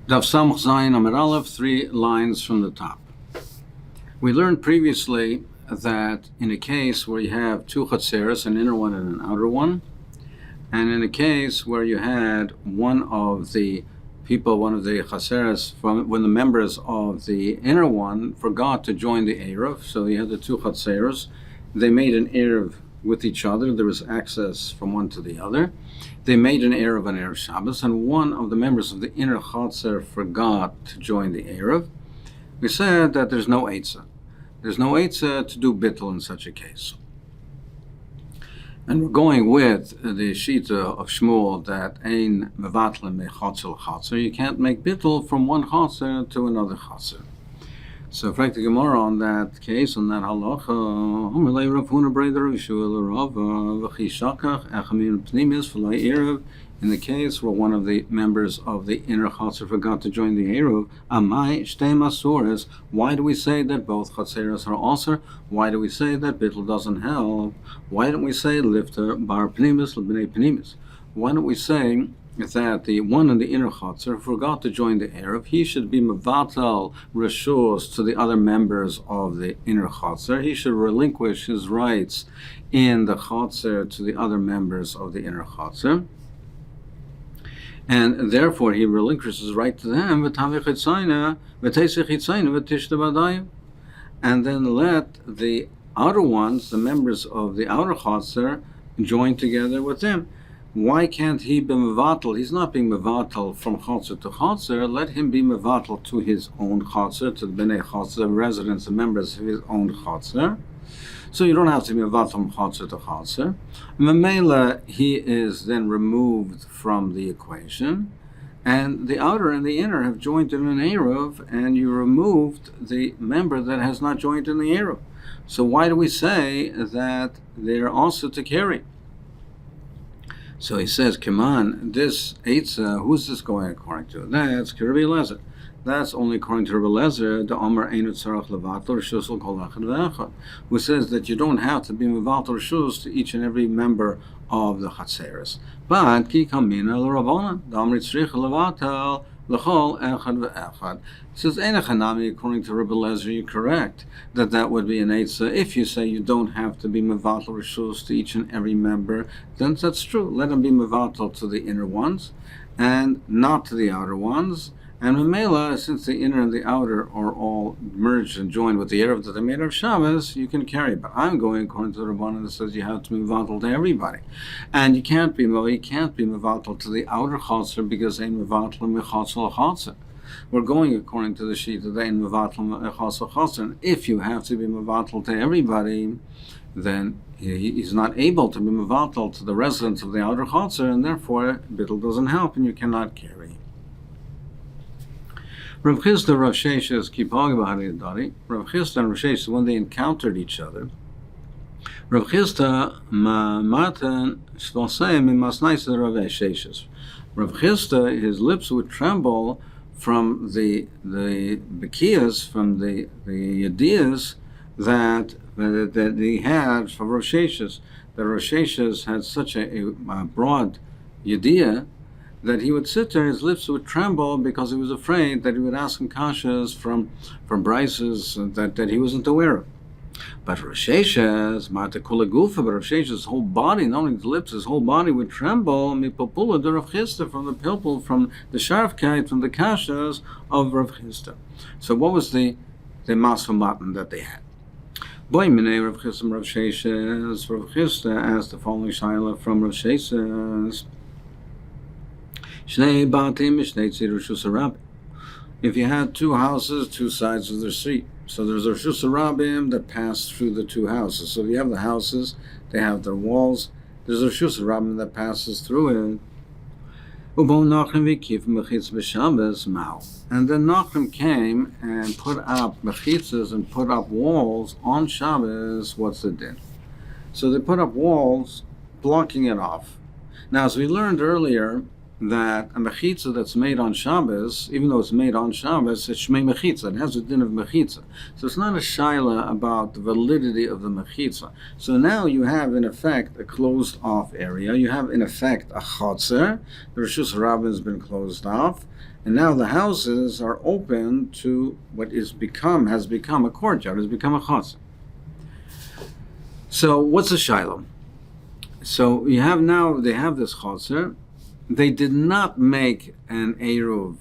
Daf Samach Zayin Amud Aleph, 3 lines from the top. We learned previously that in a case where you have two chatzeros, an inner one and an outer one, and in a case where you had one of the chatzeros, when the members of the inner one forgot to join the Eruv, so you had the two chatzeros, they made an Eruv with each other, there was access from one to the other. They made an Eruv on Erev Shabbos, and one of the members of the inner Chatzer forgot to join the Eruv. We said that there's no Eitzah. There's no Eitzah to do bittul in such a case. And we're going with the Shita of Shmuel that Ein Mevatlim Mechatzer Chatzer. You can't make bittul from one Chatzer to another Chatzer. So, fragt the Gemara on that case, on that halacha, in the case where one of the members of the inner Chatzer forgot to join the Eruv, Amai Shtei Masuras, why do we say that both Chatzeros are Aser? Why do we say that bittul doesn't help? Why don't we say Lifter Bar Pnimis L'Bnei Pnimis? Why don't we say that the one in the inner Chatzer forgot to join the Eruv, he should be mevatel reshus to the other members of the inner Chatzer. He should relinquish his rights in the Chatzer to the other members of the inner Chatzer. And therefore he relinquishes his right to them, and then let the outer ones, the members of the outer Chatzer, join together with them. Why can't he be mevatel? He's not being mevatel from Chatzer to Chatzer. Let him be mevatel to his own Chatzer, to the Bnei Chatzer, residents and members of his own Chatzer. So you don't have to be mevatel from Chatzer to Chatzer. Memela, he is then removed from the equation, and the outer and the inner have joined in an Eruv, and you removed the member that has not joined in the Eruv. So why do we say that they're also to carry? So he says, come on, this Eitzah, who's this going according to? That's Rabbi Eliezer. That's only according to Rabbi Eliezer, the Omer Einu Tzarach Levatel Reshus L'Kol Echad Ve'echad, who says that you don't have to be Mevatel Reshus to each and every member of the Chatzeres. But Ki Kamina L'Rabbanan, the Omer Tzarich Levatel L'Chol Echad Ve'echad. It says, Einachanami, according to Rabbi Eliezer, you're correct that would be an Eitzah. If you say you don't have to be Mevatel Reshus to each and every member, then that's true. Let them be Mevatel to the inner ones and not to the outer ones. And Mamela, since the inner and the outer are all merged and joined with the Eruv that they made of Shabbos, you can carry. But I'm going according to the Rabbanan that says you have to be mevatel to everybody, and you can't be mevatel to the outer Chatzer because ain't mevatel mechatzer Chatzer. We're going according to the sheet that ain't mevatel mechatzer Chatzer. And if you have to be mevatel to everybody, then he's not able to be mevatel to the residents of the outer Chatzer, and therefore bittul doesn't help, and you cannot carry. Rav Chisda, Rav Sheshes, keep talking about it, Daddy. Rav Chisda and Rav Sheshes, when they encountered each other, Rav Chisda, Matan, Shvalseim, Masnaisa, Rav Sheshes. Rav Chisda, his lips would tremble from the bekiyas, from the ideas that he had from Rav Sheshes. That Rav Sheshes had such a broad idea that he would sit there, his lips would tremble because he was afraid that he would ask him kashas from brises that he wasn't aware of. But Rosh Hashanah's Marta Kula Gufa, but Rosh Hashanah's whole body, not only his lips, his whole body would tremble, mipopula de Rav Chisda, from the pilpul, from the sharfkeit, from the kashas of Rav Chisda. So what was the masva matan that they had? Boy, Minei Rav Chisda, Rav Sheshes, Rav Chisda asked the following shaila from Rav Sheshes. If you had two houses, two sides of the street, so there's a Reshus Harabim that pass through the two houses. So if you have the houses, they have their walls. There's a Reshus Harabim that passes through it. And then Nachem came and put up mechitzas and put up walls on Shabbos. What's the din? So they put up walls blocking it off. Now, as we learned earlier, that a mechitza that's made on Shabbos, even though it's made on Shabbos, it's shmei mechitza. It has a din of mechitza. So it's not a shaila about the validity of the mechitza. So now you have, in effect, a closed-off area. You have, in effect, a chotzer. The Rishus Rabbin has been closed off. And now the houses are open to what has become a courtyard, has become a chotzer. So what's a shaila? So you have now, they have this chotzer. They did not make an Eruv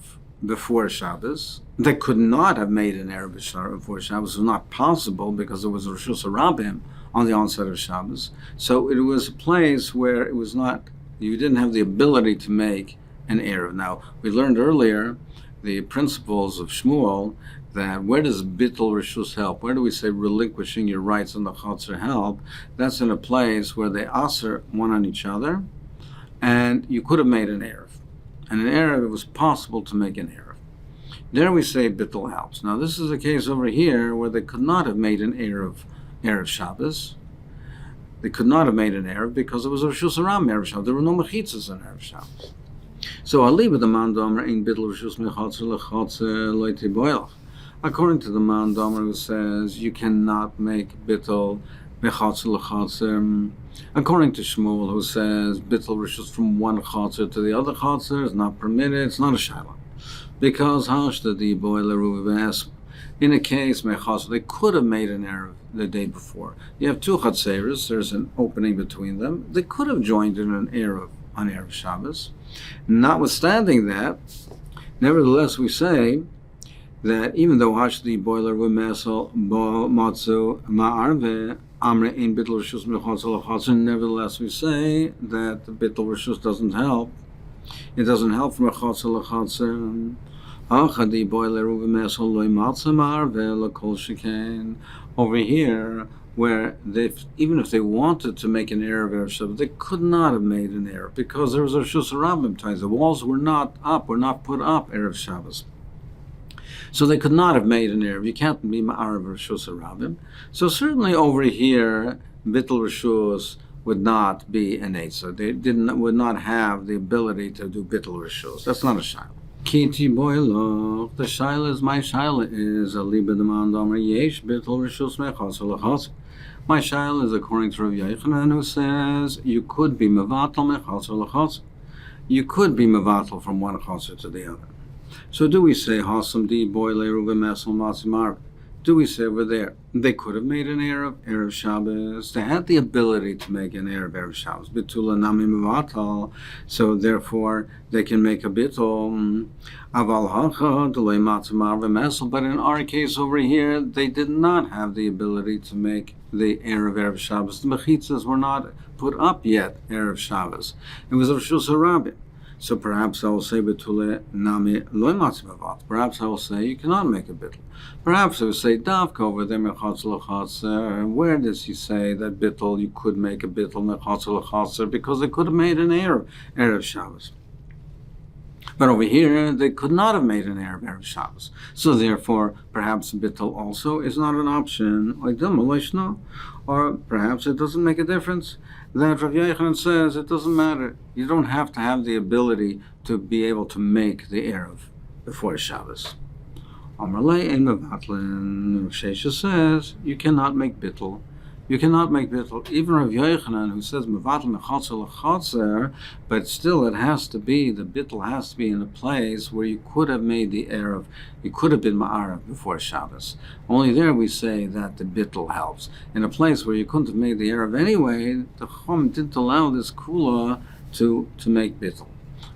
before Shabbos. They could not have made an Eruv before Shabbos. It was not possible because it was Rishus Rabbim on the onset of Shabbos. So it was a place where it was not, you didn't have the ability to make an Eruv. Now, we learned earlier the principles of Shmuel, that where does bittul rishus help? Where do we say relinquishing your rights on the chotzer help? That's in a place where they aser one on each other, and you could have made an Eruv. And an Eruv, it was possible to make an Eruv. There we say bittul helps. Now this is a case over here where they could not have made an Eruv Shabbos. They could not have made an Eruv because it was a Rishus Haram Eruv Shabbos. There were no mechitzas on Eruv Shabbos. So aliba the man domer in bittul rishus mechotzer lechotzer loyti boilach. According to the man domer who says you cannot make bittul mechotzer lechotzer. According to Shmuel, who says bittul rishus from one chotzer to the other chotzer is not permitted, it's not a shaila. Because Hofstedter Eruvin, in a case mechotzer, they could have made an Eruv the day before. You have two chotzeres, there's an opening between them. They could have joined in an Eruv on Erev Shabbos. Notwithstanding that, nevertheless, we say that even though Hofstedter Eruvin matzu ma'arve Amre in bittul rishus mechotzer lechotzer. Nevertheless, we say that the bittul rishus doesn't help. It doesn't help from a chotzer lechotzer. Over here, where they, even if they wanted to make an Eruv Shabbos, they could not have made an Eruv because there was a Rishus Rabbim ties. The walls were not put up Erev Shabbos. So they could not have made an Eruv. You can't be Ma'arav Rishus Rabbim. So certainly over here, Bittul Rishus would not be an Eitzah. They would not have the ability to do Bittul Rishus. That's not a Shaila. Kiti Boilo, the Shaila is, my Shaila is a Liba Demand Omer Yesh Bittul Rishus Mechotzer Lechotzer. My Shaila is according to Rav Yochanan, who says you could be Mevatel Mechotzer Lechotzer. You could be Mevatel from one Chotzer to the other. So do we say Hasam di boy Eruvin Mesel Matzimar? Do we say over there they could have made an Erev Shabbos? They had the ability to make an Erev Shabbos. Bitula nami mevatal. So therefore they can make a bittul. Aval hacha delay matzimar v'mesel. But in our case over here, they did not have the ability to make the Erev Shabbos. The mechitzas were not put up yet Erev Shabbos. It was a Rishus Rabbim. So perhaps I will say bitule nami loy matzimavot. Perhaps I will say you cannot make a bittul. Perhaps I will say davka over there mechotzer lechotzer. Where does he say that bittul you could make a bittul mechotzer lechotzer because they could have made an Erev Shabbos. But over here they could not have made an Erev Shabbos. So therefore perhaps bittul also is not an option like the or perhaps it doesn't make a difference. That Rav Yochanan says it doesn't matter. You don't have to have the ability to be able to make the Erev before Shabbos. Amrlei ein mevatlin. Rav Shesha says you cannot make bittul. You cannot make bittul. Even Rav Yochanan, who says mevatlin mechotzer lechotzer, but still it has to be, the bittul has to be in a place where you could have made the Erev. You could have been ma'arav before Shabbos. Only there we say that the bittul helps. In a place where you couldn't have made the Erev anyway, the Chum didn't allow this kula to make bittul.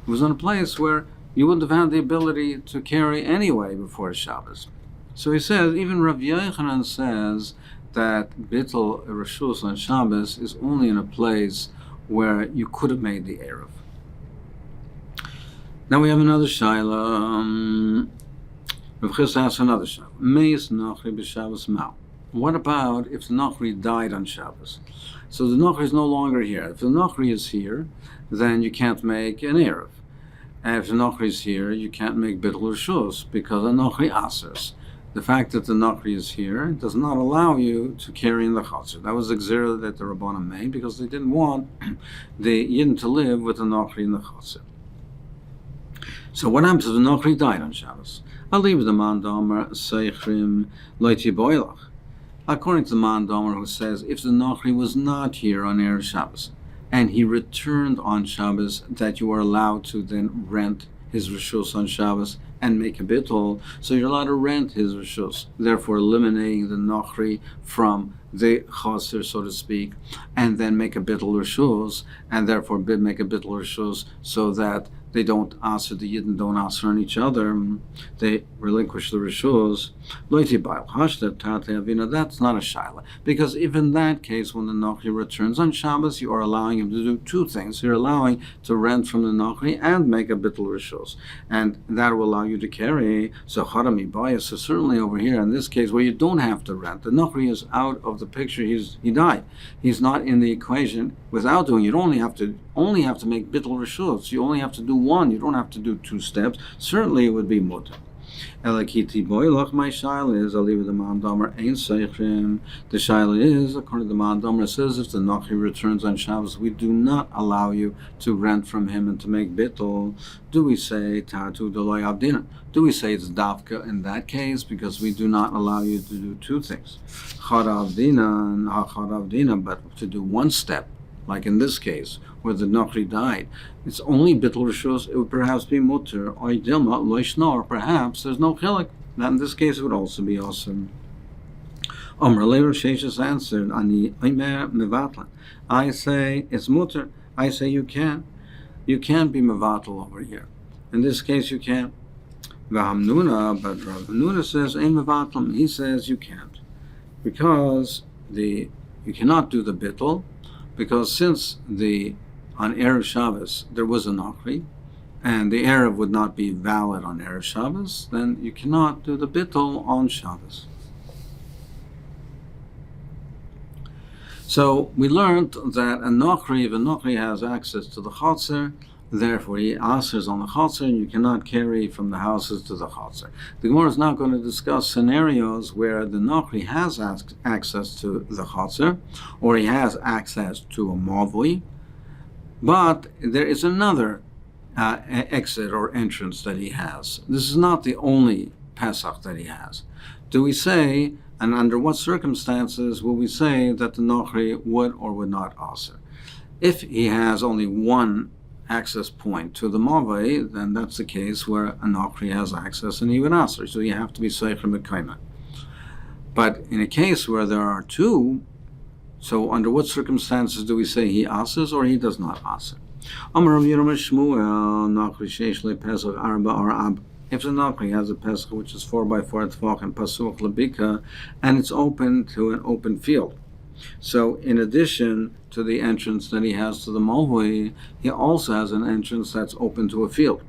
It was in a place where you wouldn't have had the ability to carry anyway before Shabbos. So he says, even Rav Yochanan says that bittul rishus on Shabbos is only in a place where you could have made the Erev. Now we have another shaila. Rav Chis asks another shaila. Meis Nachri b'Shabbos Mao. What about if the Nachri died on Shabbos? So the Nachri is no longer here. If the Nachri is here, then you can't make an Erev. And if the Nachri is here, you can't make bittul rishus because the Nachri asers. The fact that the Nachri is here does not allow you to carry in the Chotzer. That was the Gzera that the Rabbanim made because they didn't want the Yidden to live with the Nachri in the Chotzer. So what happens if the Nochri died on Shabbos? According to the Man Domer who says if the Nochri was not here on Erev Shabbos and he returned on Shabbos, that you are allowed to then rent his Rishus on Shabbos and make a bittul, so you're allowed to rent his Rishus, therefore eliminating the Nochri from the Chaser, so to speak, and then make a bittul Rishus, and therefore make a bittul Rishus so that they don't answer, the Yidden don't answer on each other, they relinquish the Rishus. That's not a shaila, because if in that case, when the Nochri returns on Shabbos, you are allowing him to do two things. You're allowing to rent from the Nochri and make a bittul Rishus, and that will allow you to carry. So Harami Bias, so certainly over here in this case where you don't have to rent, the Nochri is out of the picture. He died. He's not in the equation. Without doing, you only have to make bittul Rishus. You only have to do one. You don't have to do two steps. Certainly, it would be mutter. Elakiti boilach, my shaila is, I'll leave it the Man Domer ein seichrim. The shaila is, according to the Man Domer, says if the Nochri returns on Shabbos, we do not allow you to rent from him and to make bittul. Do we say tatu deloy avdina? Do we say it's davka in that case because we do not allow you to do two things, chad avdina and hachad avdina, but to do one step? Like in this case, where the Nochri died, it's only bittul Rishus, it would perhaps be mutter, or dilma loishna, or perhaps there's no chilik. That in this case it would also be awesome. Later Sheshes answered, Ani oimer mevatlan. I say it's mutter. I say you can. You can't be mevatel over here. In this case you can't. V'hamnuna, but Rav Hamnuna says, ein mevatlan. He says you can't. Because you cannot do the bittul, because since on Erev Shabbos there was a Nochri, and the Erev would not be valid on Erev Shabbos, then you cannot do the bittul on Shabbos. So we learned that if a Nochri has access to the Chotzer, therefore he answers on the Chotzer, and you cannot carry from the houses to the Chotzer. The Gemara is now going to discuss scenarios where the Nochri has access to the Chotzer, or he has access to a Mavli, but there is another exit or entrance that he has. This is not the only Pesach that he has. Do we say, and under what circumstances will we say that the Nochri would or would not answer? If he has only one access point to the Mavli, then that's the case where a Nochri has access and he would answer. So you have to be Seicher Mekayma. But in a case where there are two, so under what circumstances do we say he answers or he does not answer? If the Nochri has a Pesach which is 4x4 Tvach and Pasuch Labika, and it's open to an open field. So in addition to the entrance that he has to the Mavli, he also has an entrance that's open to a field.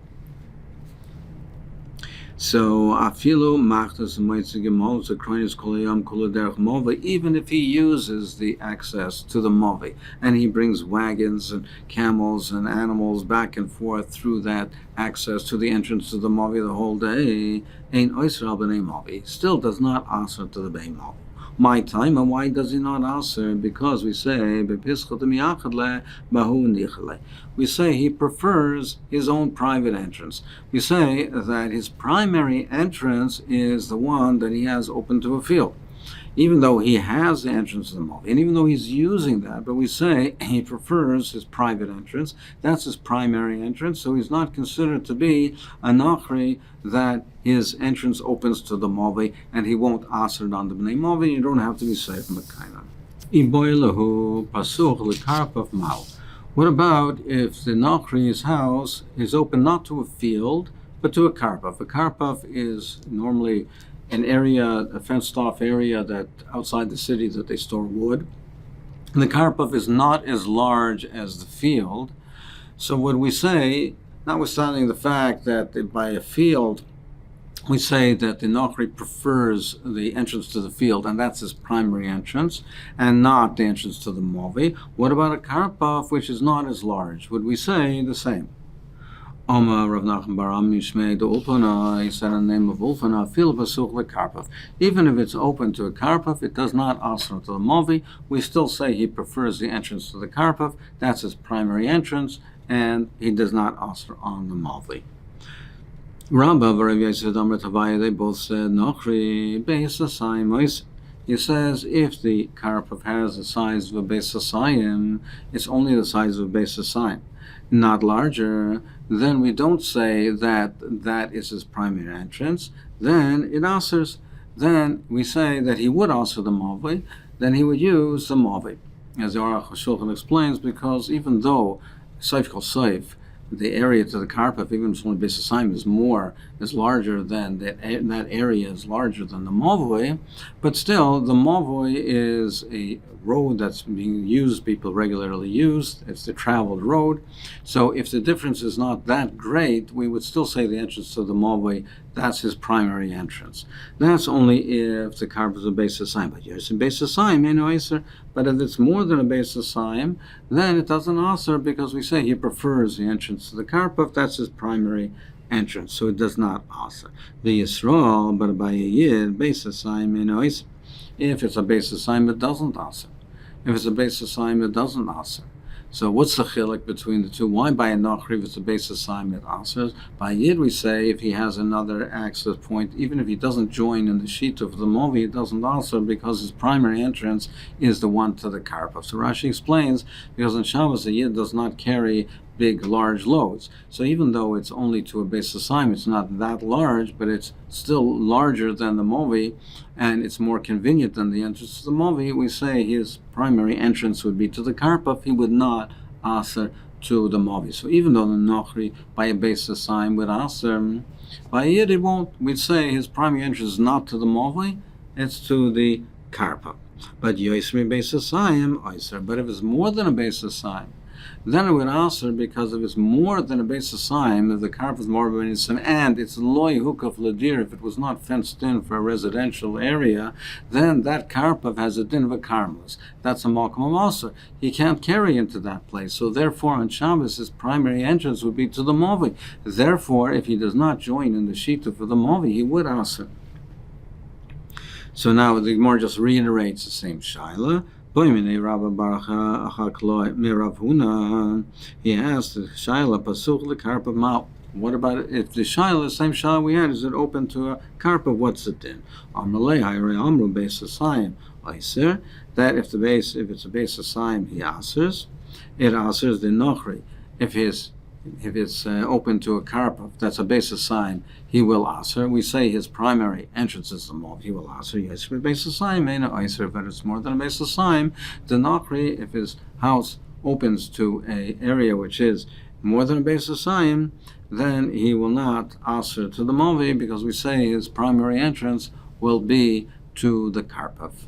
So afilu machtas moitzigimol zekronis kolayam kuladerach Mavli, even if he uses the access to the Mavli and he brings wagons and camels and animals back and forth through that access to the entrance to the Mavli the whole day, ein oisra b'nei Mavli, still does not answer to the Bnei Mavli. My time, and why does he not answer? Because we say we say he prefers his own private entrance. We say that his primary entrance is the one that he has open to a field, even though he has the entrance to the Mavli, and even though he's using that, but we say he prefers his private entrance. That's his primary entrance, so he's not considered to be a Nochri that his entrance opens to the Mavli, and he won't answer it on the Bnei Mavli. You don't have to be safe from the Kaina. What about if the Nochri's house is open not to a field, but to a karpaf? A karpaf is normally an area, a fenced-off area that outside the city that they store wood. And the karpaf is not as large as the field. So what we say, notwithstanding the fact that by a field, we say that the Nochri prefers the entrance to the field, and that's his primary entrance, and not the entrance to the Mavli. What about a karpaf, which is not as large? Would we say the same? Oma Rav Nachman bar Mishmei de Ulpana, he said in the name of Ulpana, fil pasuch lekarpaf. Even if it's open to a karpaf, it does not answer to the Mavli. We still say he prefers the entrance to the karpaf. That's his primary entrance, and he does not answer on the Mavli. Rabba Rav Yosef Amar Tavaya, they both said Nochri Beis Asayim. He says if the karpov has the size of a Beis Asayim, it's only the size of a Beis Asayim, not larger. Then we don't say that that is his primary entrance. Then it answers. Then we say that he would answer the mavoi. Then he would use the mavoi, as the Aruch HaShulchan explains, because even though Seif Kol Seif, the area to the karpov, even if it's only Beis Asayim, is larger than that area is larger than the mavoi, but still the mavoi is a road that's being used, people regularly use. It's the traveled road. So if the difference is not that great, we would still say the entrance to the mavoi, that's his primary entrance. That's only if the karpov is a Beis Asayim. But yes, in Beis Asayim, ain't no Eiser. But if it's more than a Beis Asayim, then it doesn't answer, because we say he prefers the entrance to the karpov. That's his primary entrance, so it does not answer. The Yisrael, but by a Yid, Beis Asayim, ain't no Eiser. If it's a Beis Asayim, it doesn't answer. If it's a Beis Asayim, it doesn't answer. So what's the chilek between the two? Why by a Nochri, if it's a Beis Asayim, it answers? By Yid, we say if he has another access point, even if he doesn't join in the shlit of the movi, it doesn't answer, because his primary entrance is the one to the karpov. So Rashi explains, because in Shabbos, a Yid does not carry big, large loads. So even though it's only to a Beis Asayim, it's not that large, but it's still larger than the movi, and it's more convenient than the entrance to the movi. We say his primary entrance would be to the karpov. He would not answer to the movi. So even though the Nochri by a Beis Asayim would answer, by Yid it won't. We'd say his primary entrance is not to the movi, it's to the karpov. But Yosmi Beis Asayim, Oyser. But if it's more than a Beis Asayim, then it would answer, because if it's more than a Beis Asayim, if the karpov is more than a, and it's loy hukaf ladir, if it was not fenced in for a residential area, then that karpov has a din of a karmelis. That's a malkum amasr. He can't carry into that place. So therefore, on Shabbos, his primary entrance would be to the movi. Therefore, if he does not join in the shita for the movi, he would answer. So now the Gemara just reiterates the same shaila. He asked the shaila pasuch lekarpov mao. What about it? If the shaila, the same shaila we had, is it open to a karpov? What's it in? Amrulei hayre amru Beis Asayim Eiser. That if it's a Beis Asayim, he answers. It answers the Nochri. If it's open to a karpov, that's a Beis Asayim, he will answer. We say his primary entrance is the mov, he will answer. Yes, for Beis Asayim, may not answer, but it's more than a Beis Asayim. The Nochri, if his house opens to an area which is more than a Beis Asayim, then he will not answer to the movi, because we say his primary entrance will be to the karpov.